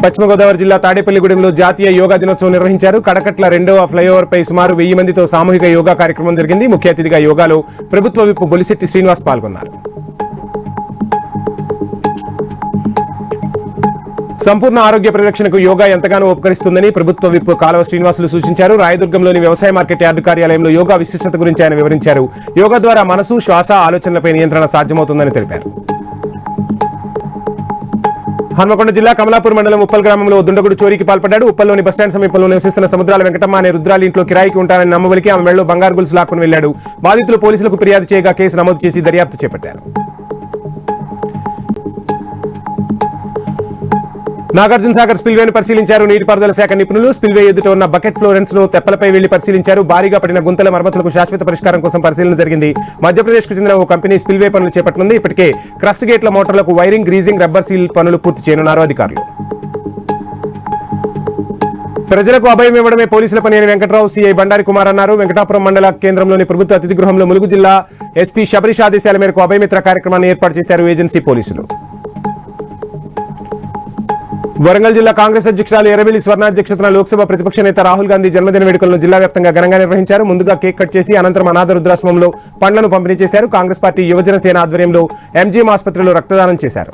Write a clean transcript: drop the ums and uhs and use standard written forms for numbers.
పశ్చిమ గోదావరి జిల్లా తాడేపల్లిగూడెంలో జాతీయ యోగా దినోత్సవం నిర్వహించారు. కడకట్ల 2వ ఫ్లైఓవర్ పై సుమారు 1000 మందితో సామూహిక యోగా కార్యక్రమం జరిగింది. ముఖ్య అతిథిగా యోగాలో ప్రభుత్వ విప్ బొలిశెట్టి శ్రీనివాస్ పాల్గొన్నారు. సంపూర్ణ ఆరోగ్య పరిరక్షణకు యోగా ఎంతగానో ఉపకరిస్తుందని ప్రభుత్వ విప్ కాలువ శ్రీనివాసులు సూచించారు. రాయదుర్గంలోని వ్యవసాయ మార్కెట్ యార్డు కార్యాలయంలో యోగా విశిష్టత గురించి ఆయన వివరించారు. యోగా ద్వారా మనసు, శ్వాస, ఆలోచనలపై నియంత్రణ సాధ్యమవుతుందని తెలిపారు. హన్మకొండ జిల్లా కమలాపూర్ మండలం ఉప్పల్ గ్రామంలో దుండగుడు చోరీకి పాల్పడ్డాడు. ఉప్పల్లోని బస్టాండ్ సమీపంలో నివసిస్తున్న సముద్రాల వెంకటమ్మ అనే రుద్రాలి ఇంట్లో కిరాయికి ఉంటానని నమ్మబలికి ఆమె మెడలో బంగారు గొలుసు లాక్కుని వెళ్లాడు. బాధితులు పోలీసులకు ఫిర్యాదు చేయగా కేసు నమోదు చేసి దర్యాప్తు చేపట్టారు. నాగార్జున సాగర్ స్పిల్వేను పరిశీలించారు నీటిపారుదల శాఖ నిపుణులు. స్పిల్వే ఎదుట ఉన్న బకెట్ ఫ్లోరెన్స్ ను తెప్పలపై వెళ్లి పరిశీలించారు. భారీగా పడిన గుంతల మరమ్మతులకు శాశ్వత పరిష్కారం కోసం పరిశీలన జరిగింది. మధ్యప్రదేశ్ కు చెందిన ఓ కంపెనీ స్పిల్వే పనులు చేపట్టనుంది. ఇప్పటికే క్రస్ట్ గేట్ల మోటార్లకు వైరింగ్, గ్రీజింగ్, రబ్బర్ సీల్ పనులు పూర్తి చేయనున్నారు అధికారులు. ప్రజలకు అభయం ఇవ్వడమే పోలీసుల పని అని వెంకట్రావు సీఐ బండారి కుమార్ అన్నారు. వెంకటాపురం మండల కేంద్రంలోని ప్రభుత్వ అతిథి గృహంలో ములుగు జిల్లా ఎస్పీ శబరీష్ ఆదేశాల మేరకు అభయమిత్ర కార్యక్రమాన్ని ఏర్పాటు చేశారు ఏజెన్సీ పోలీసులు. వరంగల్ జిల్లా కాంగ్రెస్ అధ్యక్షురాలు ఎర్రబెల్లి స్వర్ణ అధ్యక్షతన లోక్సభ ప్రతిపక్ష నేత రాహుల్ గాంధీ జన్మదిన వేడుకలను జిల్లా వ్యాప్తంగా ఘనంగా నిర్వహించారు. ముందుగా కేక్ కట్ చేసి అనంతరం అనాథ వృద్ధాశ్రమంలో పండ్లను పంపిణీ చేశారు. కాంగ్రెస్ పార్టీ యువజన సేన ఆధ్వర్యంలో ఎంజీఎం ఆసుపత్రిలో రక్తదానం చేశారు.